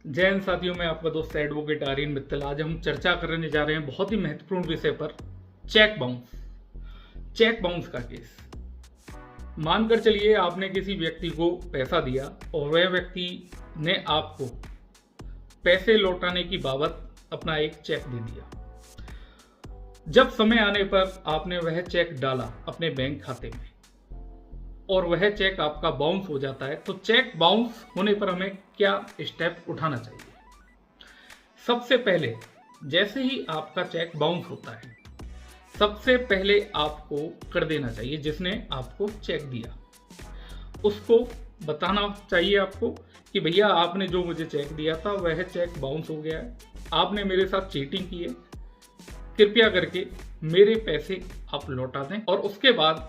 जय हिंद साथियों, मैं आपका दोस्त एडवोकेट आर्यन मित्तल। आज हम चर्चा करने जा रहे हैं बहुत ही महत्वपूर्ण विषय पर, चेक बाउंस। चेक बाउंस का केस। मानकर चलिए आपने किसी व्यक्ति को पैसा दिया और वह व्यक्ति ने आपको पैसे लौटाने की बाबत अपना एक चेक दे दिया। जब समय आने पर आपने वह चेक डाला अपने बैंक खाते में और वह चेक आपका बाउंस हो जाता है, तो चेक बाउंस होने पर हमें क्या स्टेप उठाना चाहिए? सबसे पहले जैसे ही आपका चेक बाउंस होता है, सबसे पहले आपको कर देना चाहिए जिसने आपको चेक दिया, उसको बताना चाहिए आपको कि भैया आपने जो मुझे चेक दिया था वह चेक बाउंस हो गया है, आपने मेरे साथ चीटिंग की है, कृपया करके मेरे पैसे आप लौटा दें। और उसके बाद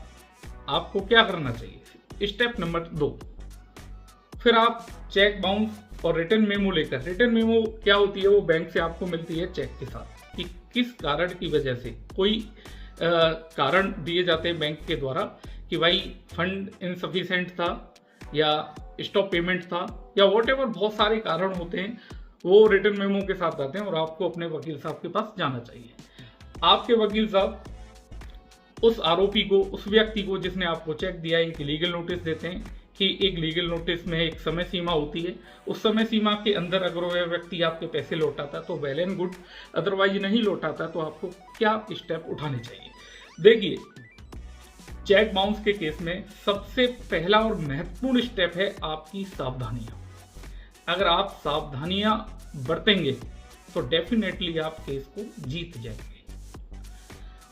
आपको क्या करना चाहिए? स्टेप नंबर 2, फिर आप चेक बाउंस और रिटर्न मेमो लेकर, रिटर्न मेमो क्या होती है? वो बैंक से आपको मिलती है चेक के साथ कि किस कारण की वजह से, कोई कारण दिए जाते हैं बैंक के द्वारा कि भाई फंड इनसफिशिएंट था या स्टॉप पेमेंट था या वॉटेवर, बहुत सारे कारण होते हैं, वो रिटर्न मेमो के साथ आते हैं और आपको अपने वकील साहब के पास जाना चाहिए। आपके वकील साहब उस आरोपी को, उस व्यक्ति को जिसने आपको चेक दिया, एक लीगल नोटिस देते हैं कि एक लीगल नोटिस में एक समय सीमा होती है, उस समय सीमा के अंदर अगर वह व्यक्ति आपके पैसे लौटाता है तो वेल एंड गुड, अदरवाइज नहीं लौटाता तो आपको क्या स्टेप उठाने चाहिए? देखिए, चेक बाउंस के केस में सबसे पहला और महत्वपूर्ण स्टेप है आपकी सावधानियां। अगर आप सावधानियां बरतेंगे तो डेफिनेटली आप केस को जीत जाएंगे।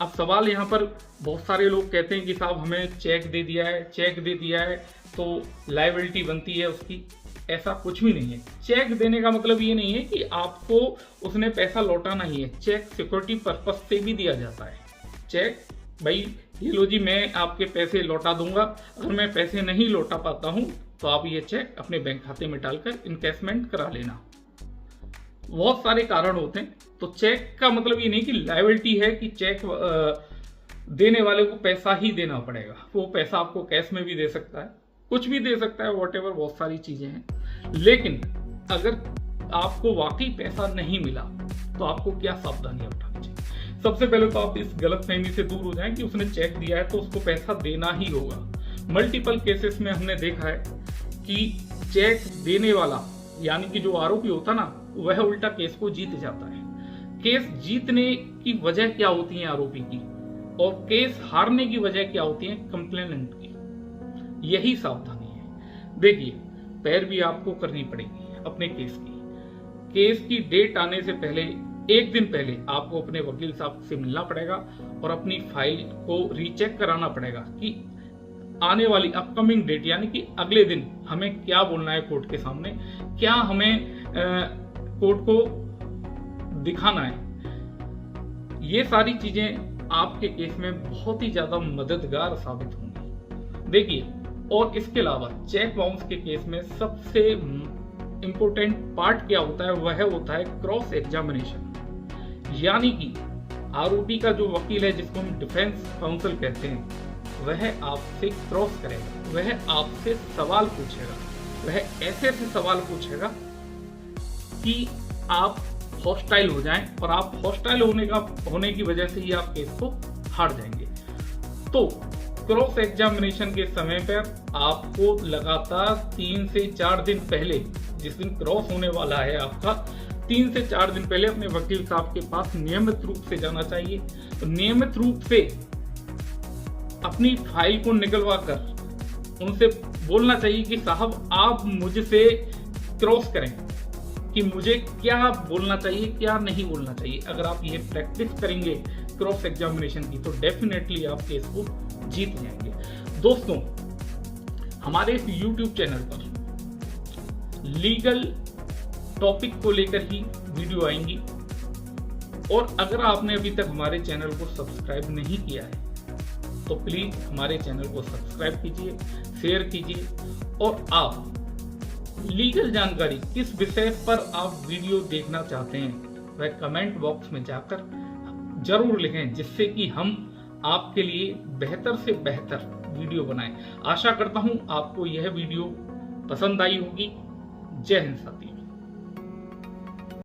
अब सवाल यहाँ पर बहुत सारे लोग कहते हैं कि साहब हमें चेक दे दिया है, चेक दे दिया है तो लायबिलिटी बनती है उसकी। ऐसा कुछ भी नहीं है। चेक देने का मतलब ये नहीं है कि आपको उसने पैसा लौटाना ही है। चेक सिक्योरिटी पर्पस से भी दिया जाता है। चेक भाई ये लो जी, मैं आपके पैसे लौटा दूंगा, अगर मैं पैसे नहीं लौटा पाता हूँ तो आप ये चेक अपने बैंक खाते में डालकर इनकैशमेंट करा लेना। बहुत सारे कारण होते हैं, तो चेक का मतलब ये नहीं कि लायबिलिटी है कि चेक देने वाले को पैसा ही देना पड़ेगा। वो पैसा आपको कैश में भी दे सकता है, कुछ भी दे सकता है, वॉटेवर, बहुत सारी चीजें हैं। लेकिन अगर आपको वाकई पैसा नहीं मिला तो आपको क्या सावधानियां उठानी चाहिए? सबसे पहले तो आप इस गलतफहमी से दूर हो जाएं कि उसने चेक दिया है तो उसको पैसा देना ही होगा। मल्टीपल केसेस में हमने देखा है कि चेक देने वाला यानी कि जो आरोपी होता ना, वह उल्टा केस को जीत जाता है। केस जीतने की वजह क्या होती है आरोपी की, और केस हारने की वजह क्या होती है कंप्लेनेंट की। यही सावधानी है। देखिए, पैरवी आपको करनी पड़ेगी अपने केस की। केस की डेट आने से पहले, एक दिन पहले आपको अपने वकील साहब से मिलना पड़ेगा और अपनी फाइल को रीचेक कराना पड़ेगा कि आने वाली अपकमिंग डेट यानी कि अगले दिन हमें क्या बोलना है कोर्ट के सामने, क्या हमें कोर्ट को दिखाना है। ये सारी चीजें आपके केस में बहुत ही ज्यादा मददगार साबित होंगी। देखिए, और इसके अलावा चेक बाउंस के केस में सबसे इंपॉर्टेंट पार्ट क्या होता है? वह होता है क्रॉस एग्जामिनेशन। यानी कि आरोपी का जो वकील है, जिसको हम डिफेंस काउंसिल कहते हैं, वह आपसे क्रॉस करेगा, वह आपसे सवाल पूछेगा, वह ऐसे सवाल पूछेगा कि आप हॉस्टाइल हो जाएं, और आप हॉस्टाइल होने की वजह से ही आप केस को हार जाएंगे। तो क्रॉस एग्जामिनेशन के समय पर आपको लगातार 3 से 4 दिन पहले, जिस दिन क्रॉस होने वाला है आपका, 3 से 4 दिन पहले अपने वकील साहब के पास नियमित रूप से जाना चाहिए। तो नियमित रूप से अपनी फाइल को निकलवा कर उनसे बोलना चाहिए कि साहब आप मुझसे क्रॉस करें कि मुझे क्या बोलना चाहिए, क्या नहीं बोलना चाहिए। अगर आप ये प्रैक्टिस करेंगे क्रॉस एग्जामिनेशन की तो डेफिनेटली आप केस को जीत जाएंगे। दोस्तों, हमारे इस YouTube चैनल पर लीगल टॉपिक को लेकर ही वीडियो आएंगी, और अगर आपने अभी तक हमारे चैनल को सब्सक्राइब नहीं किया है तो प्लीज हमारे चैनल को सब्सक्राइब कीजिए, शेयर कीजिए, और आप लीगल जानकारी किस विषय पर आप वीडियो देखना चाहते हैं वह कमेंट बॉक्स में जाकर जरूर लिखें, जिससे कि हम आपके लिए बेहतर से बेहतर वीडियो बनाएं। आशा करता हूं आपको यह वीडियो पसंद आई होगी। जय हिंद साथियों।